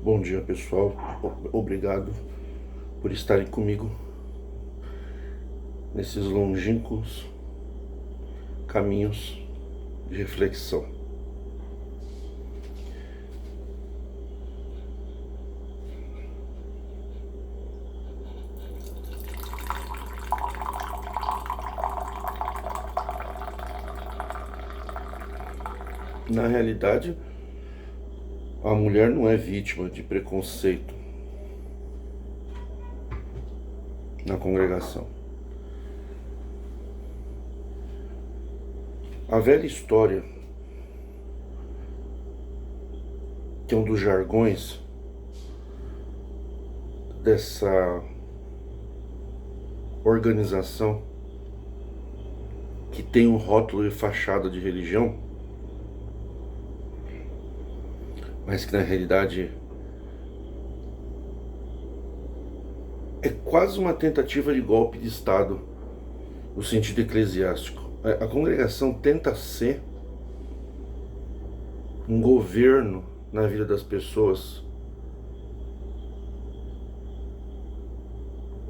Bom dia, pessoal. Obrigado por estarem comigo nesses longínquos caminhos de reflexão. Na realidade, a mulher não é vítima de preconceito na congregação. A velha história, que é um dos jargões dessa organização que tem um rótulo e fachada de religião, mas que na realidade é quase uma tentativa de golpe de Estado no sentido eclesiástico. A congregação tenta ser um governo na vida das pessoas,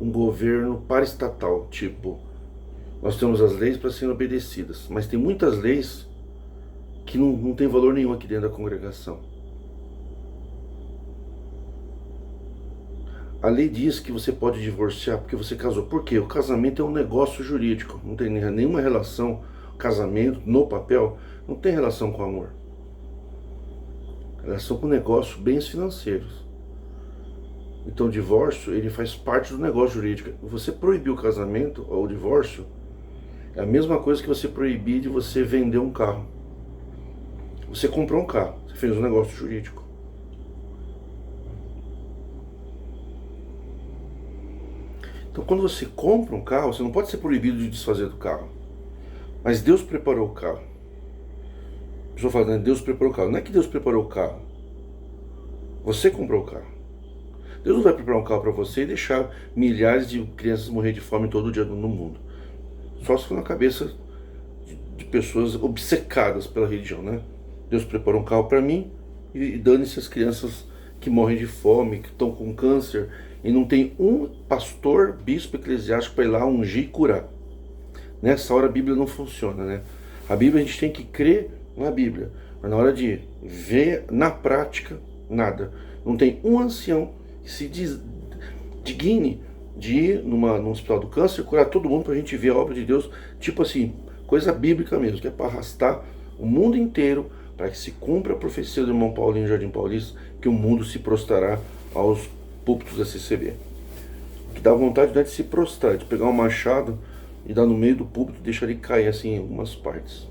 um governo paraestatal, tipo, nós temos as leis para serem obedecidas, mas tem muitas leis que não tem valor nenhum aqui dentro da congregação. A lei diz que você pode divorciar porque você casou. Por quê? O casamento é um negócio jurídico, não tem nenhuma relação. O casamento, no papel, não tem relação com amor. Relação com negócio, bens financeiros. Então o divórcio, ele faz parte do negócio jurídico. Você proibir o casamento ou o divórcio é a mesma coisa que você proibir de você vender um carro. Você comprou um carro, você fez um negócio jurídico. Então quando você compra um carro, você não pode ser proibido de desfazer do carro. Mas Deus preparou o carro. A pessoa fala, né, Deus preparou o carro. Não é que Deus preparou o carro. Você comprou o carro. Deus não vai preparar um carro para você e deixar milhares de crianças morrer de fome todo dia no mundo. Só se for na cabeça de pessoas obcecadas pela religião, né? Deus preparou um carro para mim e dane-se as crianças que morrem de fome, que estão com câncer, e não tem um pastor, bispo eclesiástico para ir lá ungir e curar. Nessa hora a Bíblia não funciona, né? A Bíblia a gente tem que crer na Bíblia, mas na hora de ver na prática, nada. Não tem um ancião que se digne de ir num hospital do câncer, curar todo mundo pra gente ver a obra de Deus, tipo assim, coisa bíblica mesmo, que é para arrastar o mundo inteiro para que se cumpra a profecia do irmão Paulinho Jardim Paulista, que o mundo se prostrará aos púlpitos da CCB. Que dá vontade de se prostrar, de pegar um machado e dar no meio do púlpito e deixar ele cair assim em algumas partes.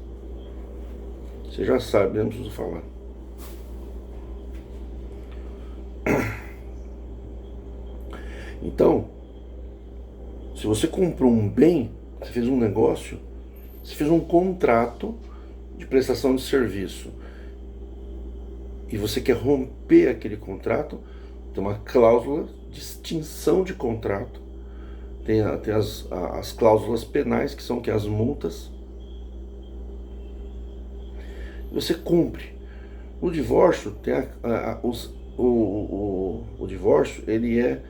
Você já sabe, não preciso falar. Então, se você comprou um bem, você fez um negócio, você fez um contrato de prestação de serviço e você quer romper aquele contrato, tem uma cláusula de extinção de contrato, tem as cláusulas penais, que são as multas. Você cumpre. O divórcio tem o divórcio, ele é,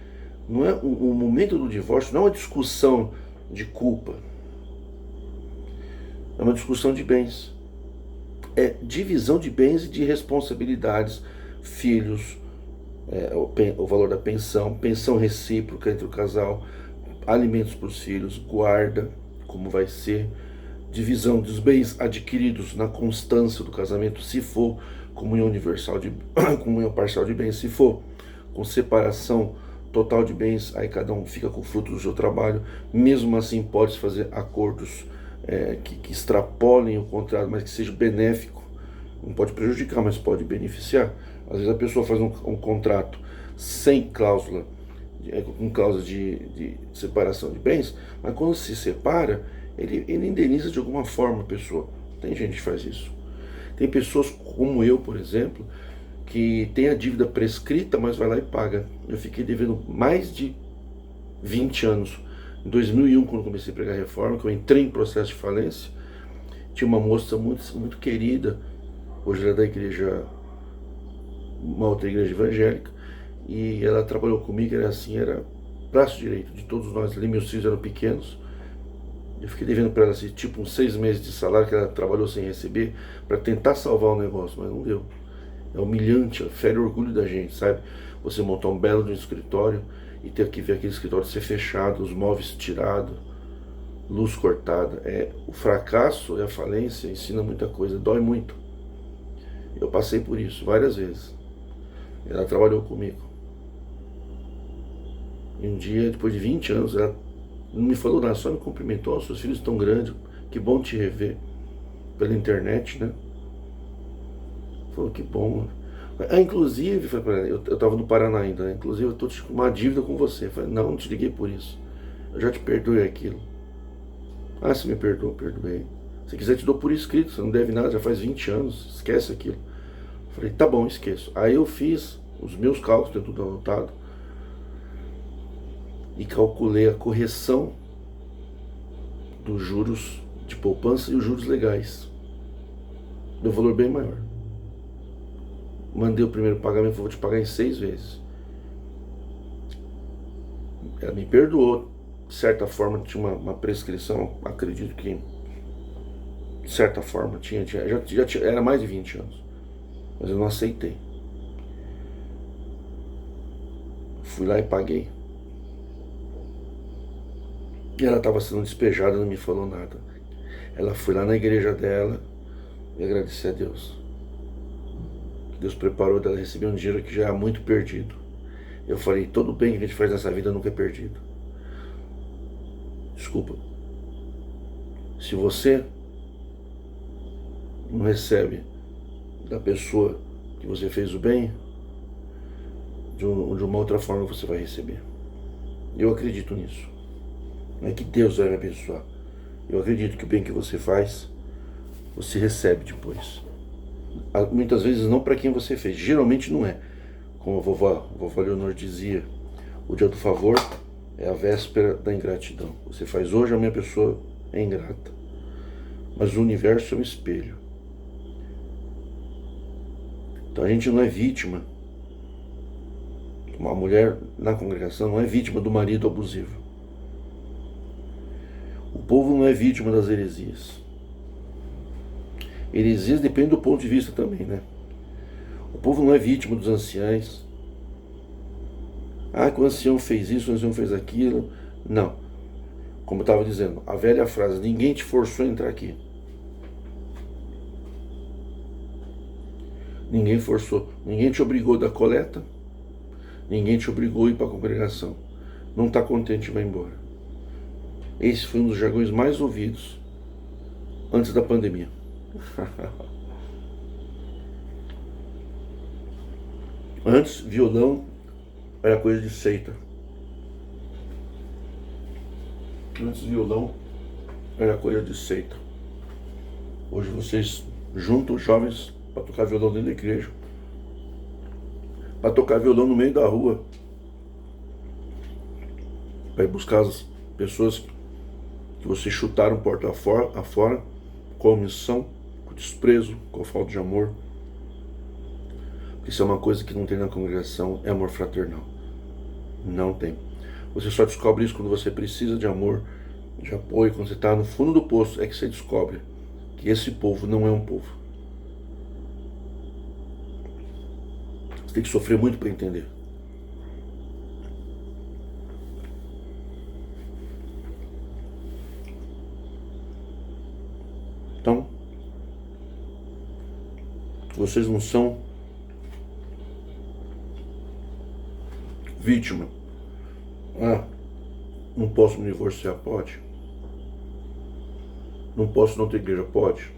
não é o momento do divórcio, não é uma discussão de culpa, é uma discussão de bens, é divisão de bens e de responsabilidades, filhos, o valor da pensão, pensão recíproca entre o casal, alimentos para os filhos, guarda, como vai ser, divisão dos bens adquiridos na constância do casamento, se for comunhão universal de comunhão parcial de bens, se for com separação total de bens, aí cada um fica com o fruto do seu trabalho. Mesmo assim pode-se fazer acordos que extrapolem o contrato, mas que seja benéfico. Não pode prejudicar, mas pode beneficiar. Às vezes a pessoa faz um contrato sem cláusula, com cláusula de separação de bens, mas quando se separa, ele indeniza de alguma forma a pessoa. Tem gente que faz isso. Tem pessoas como eu, por exemplo, que tem a dívida prescrita, mas vai lá e paga. Eu fiquei devendo mais de 20 anos. Em 2001, quando comecei a pregar reforma, que eu entrei em processo de falência, tinha uma moça muito querida, hoje ela é da igreja, uma outra igreja evangélica, e ela trabalhou comigo, era assim, era braço direito de todos nós ali, meus filhos eram pequenos. Eu fiquei devendo para ela assim, tipo uns 6 meses de salário que ela trabalhou sem receber para tentar salvar o negócio, mas não deu. É humilhante, fere o orgulho da gente, sabe? Você montar um belo de um escritório e ter que ver aquele escritório ser fechado, os móveis tirados, luz cortada. O fracasso e a falência ensina muita coisa, dói muito. Eu passei por isso várias vezes. Ela trabalhou comigo. E um dia, depois de 20 anos, ela não me falou nada, só me cumprimentou. Seus filhos estão grandes, que bom te rever pela internet, né? Falou, que bom. Inclusive, falei pra ela, eu estava no Paraná ainda, né? Inclusive, eu estou com uma dívida com você. Falei, não te liguei por isso. Eu já te perdoei aquilo. Ah, você me perdoou, perdoei. Se quiser, te dou por escrito, você não deve nada, já faz 20 anos, esquece aquilo. Falei, tá bom, esqueço. Aí eu fiz os meus cálculos, tenho tudo anotado, e calculei a correção dos juros de poupança e os juros legais. Deu um valor bem maior. Mandei o primeiro pagamento, vou te pagar em 6 vezes. Ela me perdoou. De certa forma, tinha uma prescrição, acredito que, de certa forma, já era mais de 20 anos. Mas eu não aceitei. Fui lá e paguei. E ela estava sendo despejada, não me falou nada. Ela foi lá na igreja dela e agradeceu a Deus. Deus preparou dela receber um dinheiro que já é muito perdido. Eu falei, todo bem que a gente faz nessa vida nunca é perdido. Desculpa. Se você não recebe da pessoa que você fez o bem, de uma outra forma você vai receber. Eu acredito nisso. Não é que Deus vai me abençoar. Eu acredito que o bem que você faz, você recebe depois. Muitas vezes não para quem você fez. Geralmente não é. Como a vovó Leonor dizia, o dia do favor é a véspera da ingratidão. Você faz hoje, a minha pessoa é ingrata. Mas o universo é um espelho. Então a gente não é vítima. Uma mulher na congregação não é vítima do marido abusivo. O povo não é vítima das heresias. Heresias depende do ponto de vista também, né? O povo não é vítima dos anciães. Ah, que o ancião fez isso, o ancião fez aquilo. Não. Como eu estava dizendo, a velha frase, ninguém te forçou a entrar aqui. Ninguém forçou. Ninguém te obrigou a dar coleta. Ninguém te obrigou a ir para a congregação. Não está contente, vai embora. Esse foi um dos jargões mais ouvidos antes da pandemia. Antes, violão era coisa de seita. Antes, violão era coisa de seita. Hoje vocês juntam os jovens para tocar violão dentro da igreja, para tocar violão no meio da rua, para ir buscar as pessoas que vocês chutaram porta afora, com omissão, com desprezo, com falta de amor. Isso é uma coisa que não tem na congregação, é amor fraternal. Não tem. Você só descobre isso quando você precisa de amor, de apoio, quando você está no fundo do poço, é que você descobre que esse povo não é um povo. Você tem que sofrer muito para entender. Então, vocês não são vítima. Ah, não posso me divorciar? Pode. Não posso não ter igreja? Pode.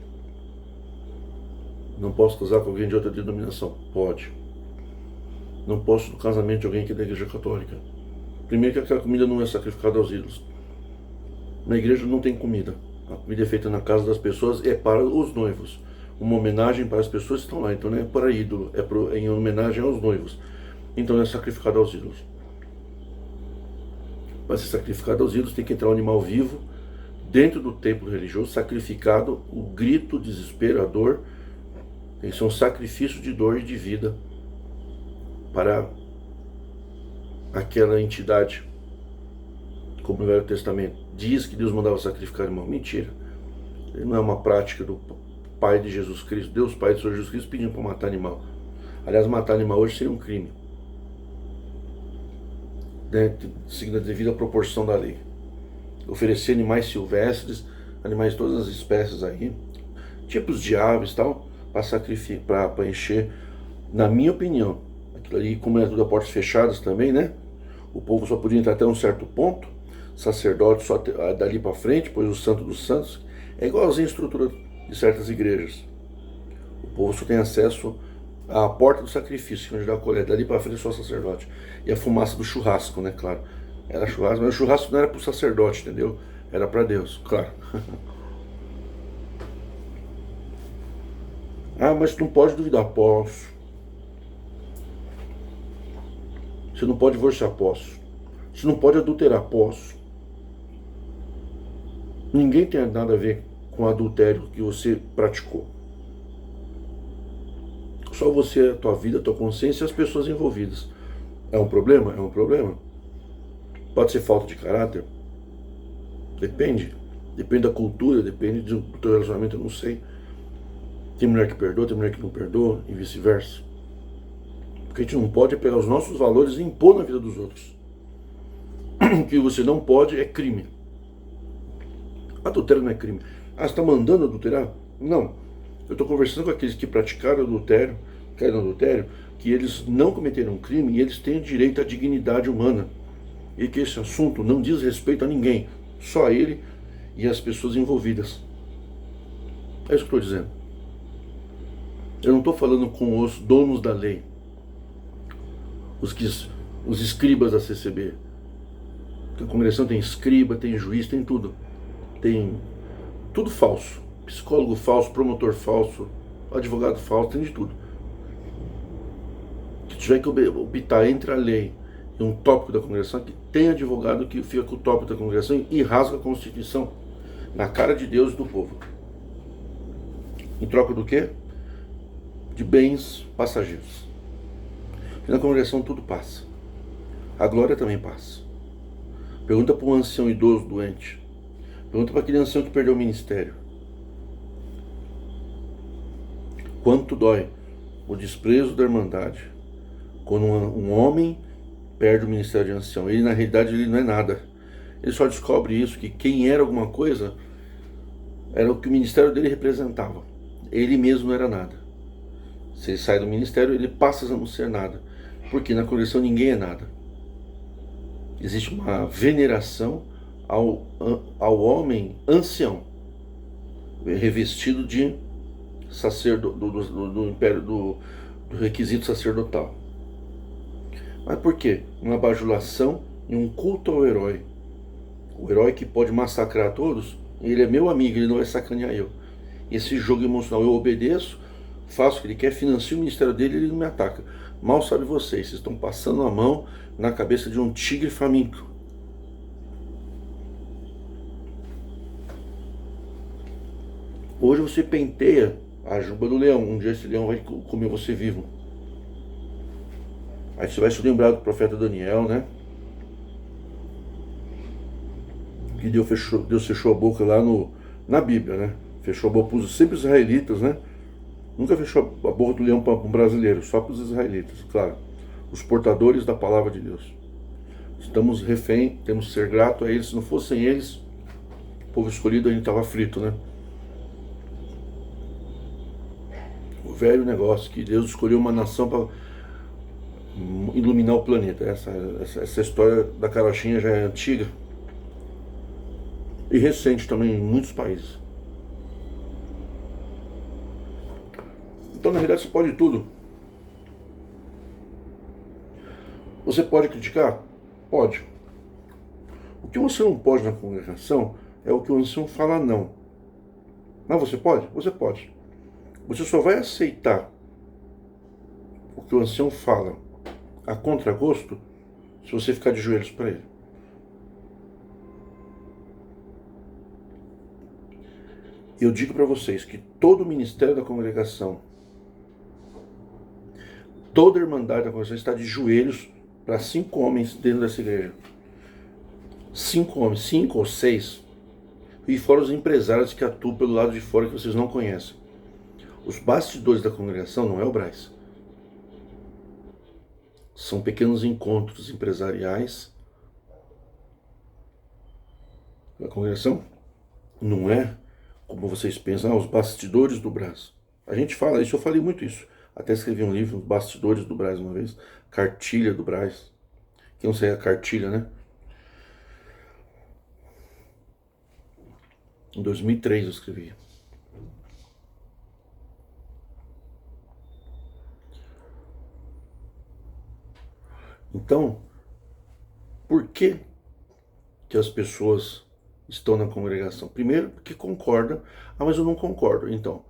Não posso casar com alguém de outra denominação? Pode. Não posso no casamento de alguém que é da igreja católica. Primeiro que aquela comida não é sacrificada aos ídolos. Na igreja não tem comida. A comida é feita na casa das pessoas, é para os noivos. Uma homenagem para as pessoas que estão lá. Então não é para ídolo, é em homenagem aos noivos. Então não é sacrificado aos ídolos. Para ser sacrificado aos ídolos tem que entrar um animal vivo dentro do templo religioso, sacrificado, o grito desesperador. Tem que ser um sacrifício de dor e de vida para aquela entidade, como no Velho Testamento, diz que Deus mandava sacrificar animal. Mentira. Ele não é uma prática do Pai de Jesus Cristo, Deus Pai do Senhor Jesus Cristo pedindo para matar animal. Aliás, matar animal hoje seria um crime, né? Seguindo a devida proporção da lei. Oferecer animais silvestres, animais de todas as espécies aí, tipos de aves e tal, para sacrificar, para encher, na minha opinião, aquilo ali, como é tudo a portas fechadas também, né? O povo só podia entrar até um certo ponto, sacerdote só dali para frente, pois o Santo dos Santos é igualzinho a estrutura de certas igrejas. O povo só tem acesso à porta do sacrifício, onde dá a colheita, dali para frente só o sacerdote. E a fumaça do churrasco, né, claro. Era churrasco, mas o churrasco não era para o sacerdote, entendeu? Era para Deus, claro. Ah, mas tu não pode duvidar, posso. Você não pode divorciar, posso. Você não pode adulterar, posso. Ninguém tem nada a ver com o adultério que você praticou. Só você, a tua vida, a tua consciência e as pessoas envolvidas. É um problema? É um problema. Pode ser falta de caráter? Depende. Depende da cultura, depende do teu relacionamento, eu não sei. Tem mulher que perdoa, tem mulher que não perdoa, e vice-versa. Porque a gente não pode pegar os nossos valores e impor na vida dos outros. O que você não pode é crime. Adultério não é crime. Ah, você está mandando adulterar? Não. Eu estou conversando com aqueles que praticaram adultério, caíram no adultério, que eles não cometeram crime e eles têm direito à dignidade humana. E que esse assunto não diz respeito a ninguém, só a ele e as pessoas envolvidas. É isso que eu estou dizendo. Eu não estou falando com os donos da lei, os escribas da CCB. A congregação tem escriba, tem juiz, tem tudo. Tem tudo falso. Psicólogo falso, promotor falso, advogado falso, tem de tudo. Se tiver que optar entre a lei e um tópico da congregação, que tem advogado que fica com o tópico da congregação e rasga a Constituição na cara de Deus e do povo. Em troca do quê? De bens passageiros. E na congregação tudo passa. A glória também passa. Pergunta para um ancião idoso doente. Pergunta para aquele ancião que perdeu o ministério. Quanto dói o desprezo da irmandade quando um homem perde o ministério de ancião? Ele, na realidade, ele não é nada. Ele só descobre isso, que quem era alguma coisa era o que o ministério dele representava. Ele mesmo não era nada. Se ele sai do ministério, ele passa a não ser nada. Porque na congregação ninguém é nada. Existe uma veneração ao homem ancião, revestido de do império do requisito sacerdotal. Mas por quê? Uma bajulação e um culto ao herói. O herói que pode massacrar todos, ele é meu amigo, ele não vai sacanear eu. Esse jogo emocional, eu obedeço, faço o que ele quer, financio o ministério dele, ele não me ataca. Mal sabe vocês estão passando a mão na cabeça de um tigre faminto. Hoje você penteia a juba do leão, um dia esse leão vai comer você vivo. Aí você vai se lembrar do profeta Daniel, né? Que Deus fechou a boca lá na Bíblia, né? Fechou a boca para sempre os israelitas, né? Nunca fechou a boca do leão para um brasileiro, só para os israelitas, claro. Os portadores da palavra de Deus. Estamos refém, temos que ser grato a eles. Se não fossem eles, o povo escolhido a gente estava frito, né? O velho negócio que Deus escolheu uma nação para iluminar o planeta. Essa história da carochinha já é antiga e recente também em muitos países. Então, na realidade, você pode tudo. Você pode criticar? Pode. O que você não pode na congregação é o que o ancião fala não. Mas você pode? Você pode. Você só vai aceitar o que o ancião fala a contragosto se você ficar de joelhos para ele. Eu digo para vocês que todo o ministério da congregação, toda a irmandade da congregação está de joelhos para 5 homens dentro dessa igreja. 5 homens, 5 ou 6. E fora os empresários que atuam pelo lado de fora que vocês não conhecem. Os bastidores da congregação não é o Braz. São pequenos encontros empresariais. A congregação não é como vocês pensam, os bastidores do Braz. A gente fala isso, eu falei muito isso. Até escrevi um livro, Os Bastidores do Braz, uma vez. Cartilha do Braz. Que não sei a cartilha, né? Em 2003 eu escrevi. Então, por que as pessoas estão na congregação? Primeiro, porque concorda. Ah, mas eu não concordo. Então,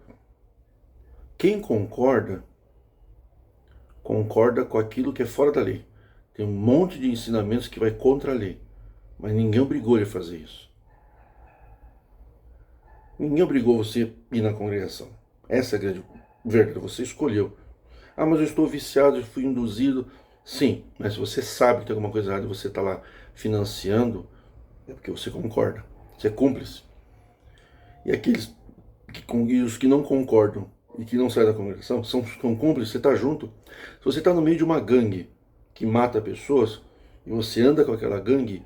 quem concorda, concorda com aquilo que é fora da lei. Tem um monte de ensinamentos que vai contra a lei. Mas ninguém obrigou ele a fazer isso. Ninguém obrigou você a ir na congregação. Essa é a grande verdade. Você escolheu. Ah, mas eu estou viciado, eu fui induzido. Sim, mas se você sabe que tem alguma coisa errada e você está lá financiando, é porque você concorda. Você é cúmplice. E aqueles e os que não concordam e que não saem da congregação são cúmplices. Você está junto. Se você está no meio de uma gangue que mata pessoas e você anda com aquela gangue,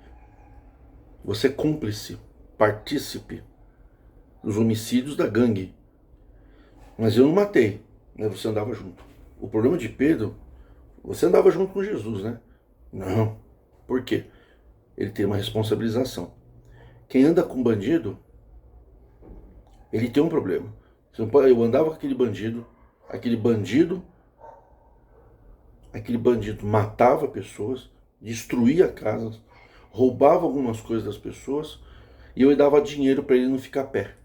você é cúmplice, partícipe dos homicídios da gangue. Mas eu não matei, né? Você andava junto. O problema de Pedro, você andava junto com Jesus, né? Não. Por quê? Ele tem uma responsabilização. Quem anda com bandido, ele tem um problema. Eu andava com aquele bandido matava pessoas, destruía casas, roubava algumas coisas das pessoas e eu dava dinheiro para ele não ficar a pé.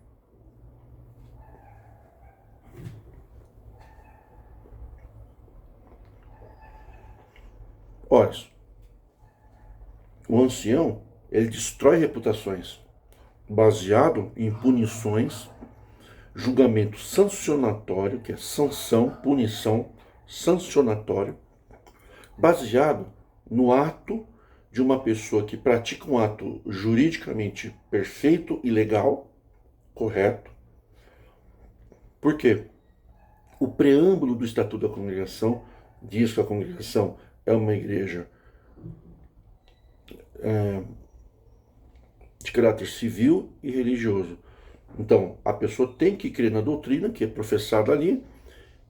Olha, o ancião, ele destrói reputações, baseado em punições, julgamento sancionatório, que é sanção, punição, sancionatório, baseado no ato de uma pessoa que pratica um ato juridicamente perfeito e legal, correto. Por quê? O preâmbulo do Estatuto da Congregação diz que a congregação é uma igreja de caráter civil e religioso. Então, a pessoa tem que crer na doutrina que é professada ali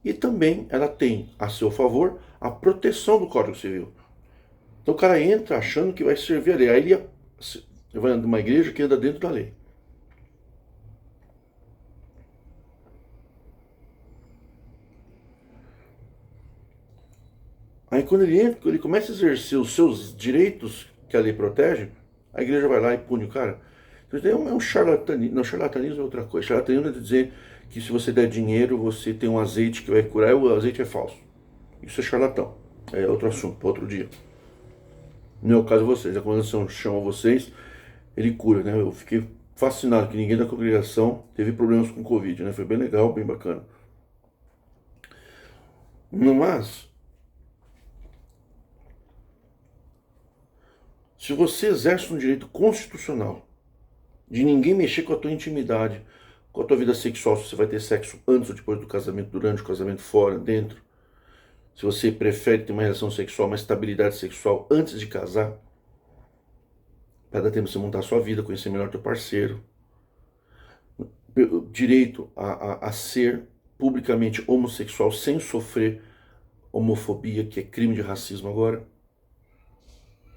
e também ela tem a seu favor a proteção do Código Civil. Então o cara entra achando que vai servir a lei. Aí ele vai numa igreja que anda dentro da lei. Aí quando ele entra, quando ele começa a exercer os seus direitos que a lei protege, a igreja vai lá e pune o cara. Então é um charlatanismo. Não, charlatanismo é outra coisa. Charlatanismo é dizer que se você der dinheiro, você tem um azeite que vai curar, e o azeite é falso. Isso é charlatão. É outro assunto, para outro dia. No meu caso, vocês. A congregação chama vocês, ele cura, né? Eu fiquei fascinado que ninguém da congregação teve problemas com Covid, né? Foi bem legal, bem bacana. Mas, se você exerce um direito constitucional de ninguém mexer com a tua intimidade, com a tua vida sexual, se você vai ter sexo antes ou depois do casamento, durante o casamento, fora, dentro, se você prefere ter uma relação sexual, uma estabilidade sexual antes de casar, para dar tempo de você montar a sua vida, conhecer melhor teu parceiro, direito a ser publicamente homossexual sem sofrer homofobia, que é crime de racismo agora.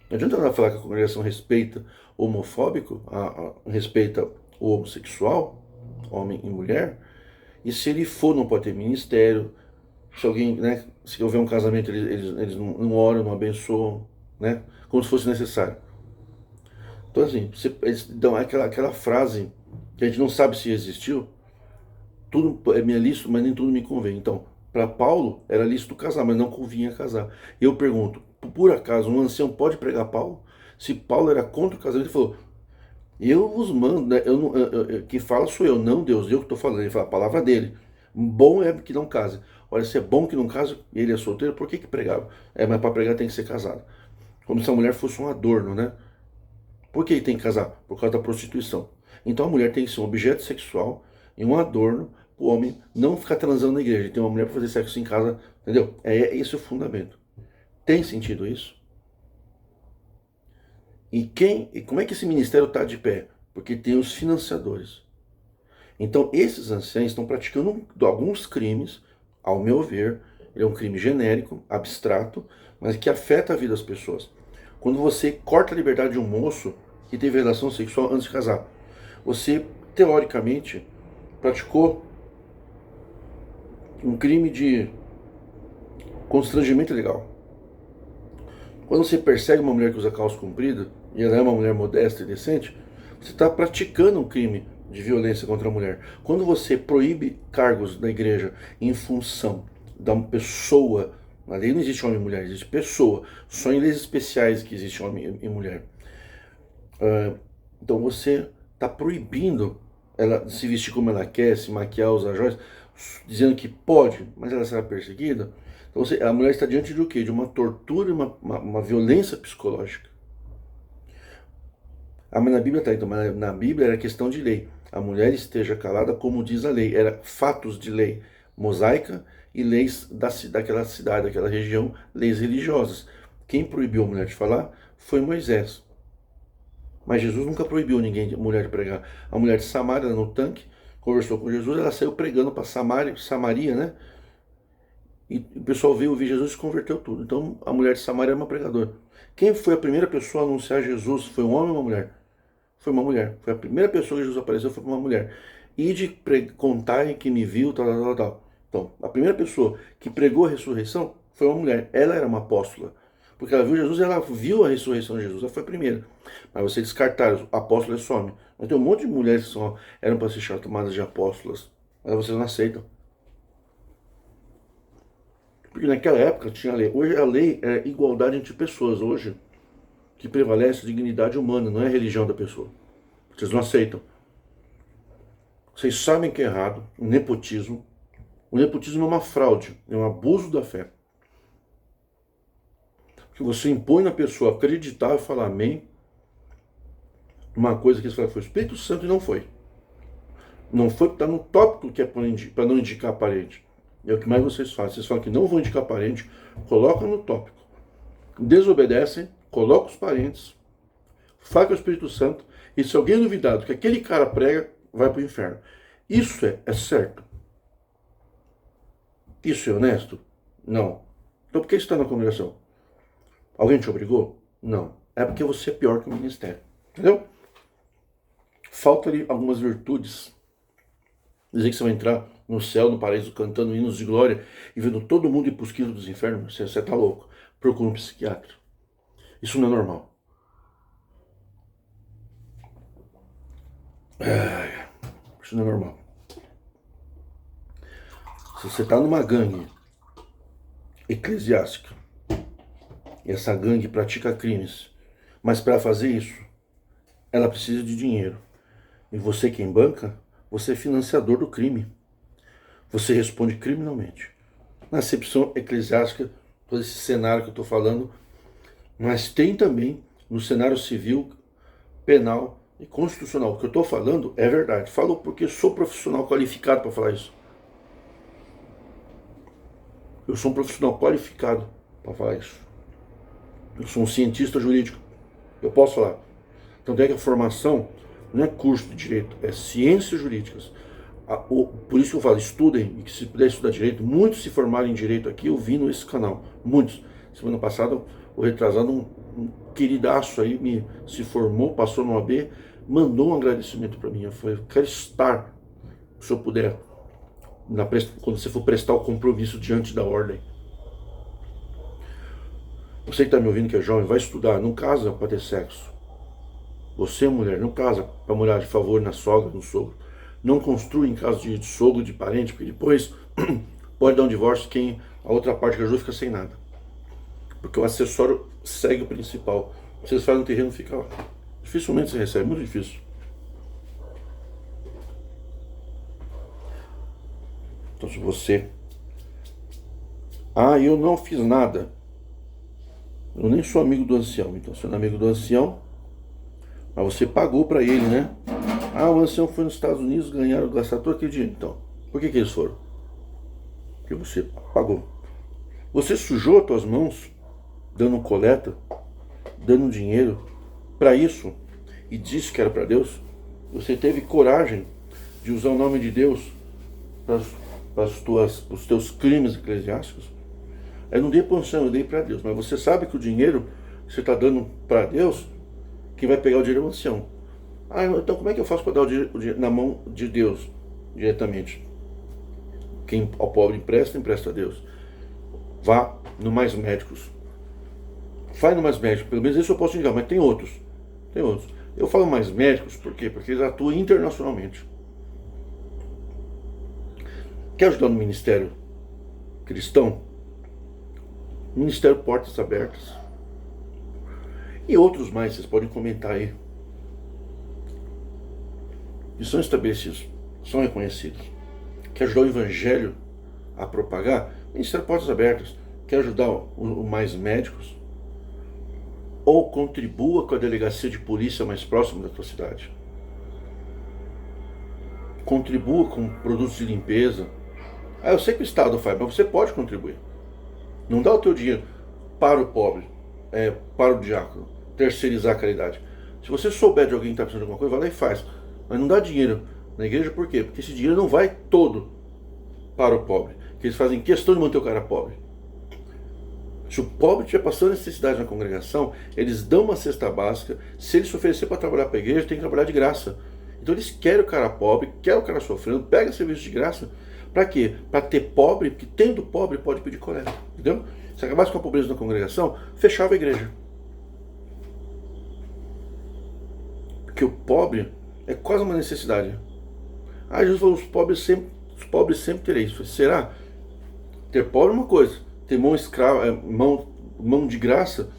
Não adianta ela falar que a congregação respeita o homofóbico, respeita o homossexual, homem e mulher, e se ele for, não pode ter ministério. Se alguém, né, se houver um casamento, eles não oram, não abençoam, né, como se fosse necessário. Então assim, eles dão aquela frase que a gente não sabe se existiu, tudo é lícito, mas nem tudo me convém. Então, para Paulo era lícito casar, mas não convinha casar. E eu pergunto, por acaso um ancião pode pregar Paulo? Se Paulo era contra o casamento, ele falou, eu vos mando, né, quem fala sou eu, não Deus, eu que estou falando. Ele fala a palavra dele. Bom é que não case. Olha, se é bom que não case e ele é solteiro, por que pregava? Mas para pregar tem que ser casado. Como se a mulher fosse um adorno, né? Por que tem que casar? Por causa da prostituição. Então a mulher tem que ser um objeto sexual e um adorno, o homem não ficar transando na igreja. Tem uma mulher para fazer sexo em casa, entendeu? Esse é o fundamento. Tem sentido isso? E como é que esse ministério está de pé? Porque tem os financiadores. Então esses anciãos estão praticando alguns crimes, ao meu ver, é um crime genérico, abstrato, mas que afeta a vida das pessoas. Quando você corta a liberdade de um moço que teve relação sexual antes de casar, você, teoricamente, praticou um crime de constrangimento ilegal. Quando você persegue uma mulher que usa calça comprida, e ela é uma mulher modesta e decente, você está praticando um crime de violência contra a mulher. Quando você proíbe cargos da igreja em função da pessoa, na lei não existe homem e mulher, existe pessoa, só em leis especiais que existe homem e mulher. Então você está proibindo ela se vestir como ela quer, se maquiar, usar joias, dizendo que pode, mas ela será perseguida. Então a mulher está diante de o quê? De uma tortura e uma violência psicológica. Mas na Bíblia tá, então, mas na Bíblia era questão de lei. A mulher esteja calada como diz a lei. Era fatos de lei mosaica e leis daquela cidade, daquela região, leis religiosas. Quem proibiu a mulher de falar foi Moisés. Mas Jesus nunca proibiu mulher de pregar. A mulher de Samaria, no tanque, conversou com Jesus, ela saiu pregando para Samaria, né? E o pessoal veio ouvir Jesus e converteu tudo. Então a mulher de Samaria é uma pregadora. Quem foi a primeira pessoa a anunciar Jesus? Foi um homem ou uma mulher? Foi uma mulher. Foi a primeira pessoa que Jesus apareceu, foi uma mulher. E de contar que me viu, tal, tal, tal. Então, a primeira pessoa que pregou a ressurreição foi uma mulher. Ela era uma apóstola. Porque ela viu Jesus e ela viu a ressurreição de Jesus. Ela foi a primeira. Mas você descartar, apóstolo é só homem. Mas tem um monte de mulheres que eram para ser chamadas de apóstolas. Mas vocês não aceitam. Porque naquela época tinha a lei. Hoje a lei é igualdade entre pessoas. Hoje, que prevalece a dignidade humana, não é a religião da pessoa. Vocês não aceitam. Vocês sabem que é errado, o nepotismo. O nepotismo é uma fraude, é um abuso da fé. Que você impõe na pessoa acreditar e falar amém, uma coisa que eles falam foi o Espírito Santo e não foi. Não foi porque está no tópico que é para não indicar parente. É o que mais vocês fazem. Vocês falam que não vão indicar parente, colocam no tópico. Desobedecem, colocam os parentes, fala que é o Espírito Santo, e se alguém duvidar do que aquele cara prega, vai para o inferno. Isso é certo? Isso é honesto? Não. Então por que você está na congregação? Alguém te obrigou? Não. É porque você é pior que o ministério. Entendeu? Falta-lhe algumas virtudes. Dizer que você vai entrar no céu, no paraíso, cantando hinos de glória e vendo todo mundo ir para os quilos dos infernos. Você está louco. Procura um psiquiatra. Isso não é normal. Isso não é normal. Se você está numa gangue eclesiástica e essa gangue pratica crimes, mas para fazer isso, ela precisa de dinheiro. E você quem banca, você é financiador do crime. Você responde criminalmente. Na acepção eclesiástica, todo esse cenário que eu estou falando, mas tem também no cenário civil, penal e constitucional. O que eu estou falando é verdade. Falo porque sou profissional qualificado para falar isso. Eu sou um profissional qualificado para falar isso. Eu sou um cientista jurídico. Eu posso falar. Tanto é que a formação não é curso de direito, é ciências jurídicas. Por isso que eu falo, estudem, e que se puder estudar direito, muitos se formaram em direito aqui, eu vi nesse canal, muitos. Semana passada, o retrasado, um queridaço aí se formou, passou no AB, mandou um agradecimento para mim. Eu falei, eu quero estar, se eu puder, quando você for prestar o compromisso diante da ordem. Você que está me ouvindo que é jovem, vai estudar, não casa para ter sexo. Você, mulher, não casa para morar de favor na sogra, no sogro. Não construa em casa de sogro, de parente, porque depois pode dar um divórcio quem a outra parte que ajudou fica sem nada. Porque o acessório segue o principal. Vocês fazem um terreno, fica lá. Dificilmente você recebe, muito difícil. Então se você... eu não fiz nada. Eu nem sou amigo do ancião, então você não é amigo do ancião, mas você pagou para ele, né? Ah, o ancião foi nos Estados Unidos, ganharam, gastaram todo aquele dinheiro. Então, por que eles foram? Porque você pagou. Você sujou as tuas mãos, dando coleta, dando dinheiro para isso, e disse que era para Deus. Você teve coragem de usar o nome de Deus para os teus crimes eclesiásticos. Eu não dei porção, eu dei para Deus. Mas você sabe que o dinheiro que você está dando para Deus, quem vai pegar o dinheiro é o ancião. Ah, então como é que eu faço para dar o dinheiro na mão de Deus diretamente? Quem ao pobre empresta, empresta a Deus. Vá no Mais Médicos. Vai no Mais Médicos, pelo menos esse eu posso indicar, mas tem outros. Tem outros. Eu falo Mais Médicos por quê? Porque eles atuam internacionalmente. Quer ajudar no ministério cristão? Ministério Portas Abertas. E outros mais, vocês podem comentar aí. E são estabelecidos, são reconhecidos. Quer ajudar o Evangelho a propagar? Ministério Portas Abertas. Quer ajudar o Mais Médicos? Ou contribua com a delegacia de polícia mais próxima da tua cidade. Contribua com produtos de limpeza. Ah, eu sei que o Estado faz, mas você pode contribuir. Não dá o teu dinheiro para o pobre, para o diácono, terceirizar a caridade. Se você souber de alguém que está precisando de alguma coisa, vai lá e faz. Mas não dá dinheiro na igreja, por quê? Porque esse dinheiro não vai todo para o pobre. Porque eles fazem questão de manter o cara pobre. Se o pobre estiver passando necessidade na congregação, eles dão uma cesta básica. Se ele se oferecer para trabalhar para a igreja, tem que trabalhar de graça. Então eles querem o cara pobre, querem o cara sofrendo, pega serviço de graça. Para quê? Para ter pobre, porque tendo pobre pode pedir coleta. Entendeu? Se acabasse com a pobreza na congregação, fechava a igreja. Porque o pobre é quase uma necessidade. Ah, Jesus falou, os pobres sempre tereis. Será? Ter pobre é uma coisa. Ter mão escrava, mão de graça,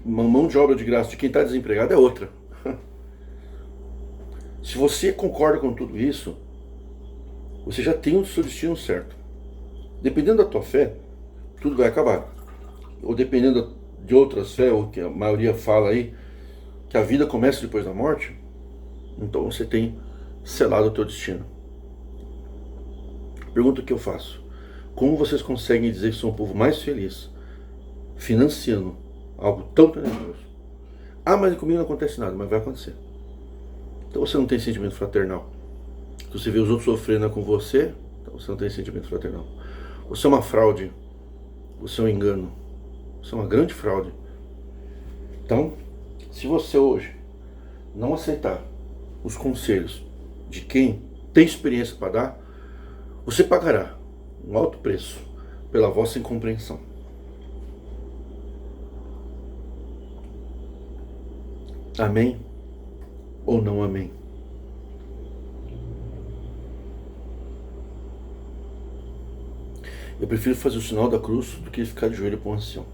mão de obra de graça de quem está desempregado é outra. Se você concorda com tudo isso, você já tem o seu destino certo. Dependendo da tua fé, tudo vai acabar. Ou dependendo de outras fé, ou que a maioria fala aí, que a vida começa depois da morte, então você tem selado o teu destino. Pergunta que eu faço. Como vocês conseguem dizer que são um povo mais feliz financiando algo tão tenebroso? Ah, mas comigo não acontece nada, mas vai acontecer. Então você não tem sentimento fraternal. Se você vê os outros sofrendo com você, então você não tem sentimento fraternal. Você é uma fraude. Você é um engano. Você é uma grande fraude. Então, se você hoje não aceitar os conselhos de quem tem experiência para dar, você pagará um alto preço pela vossa incompreensão. Amém ou não amém? Eu prefiro fazer o sinal da cruz do que ficar de joelho para um ancião.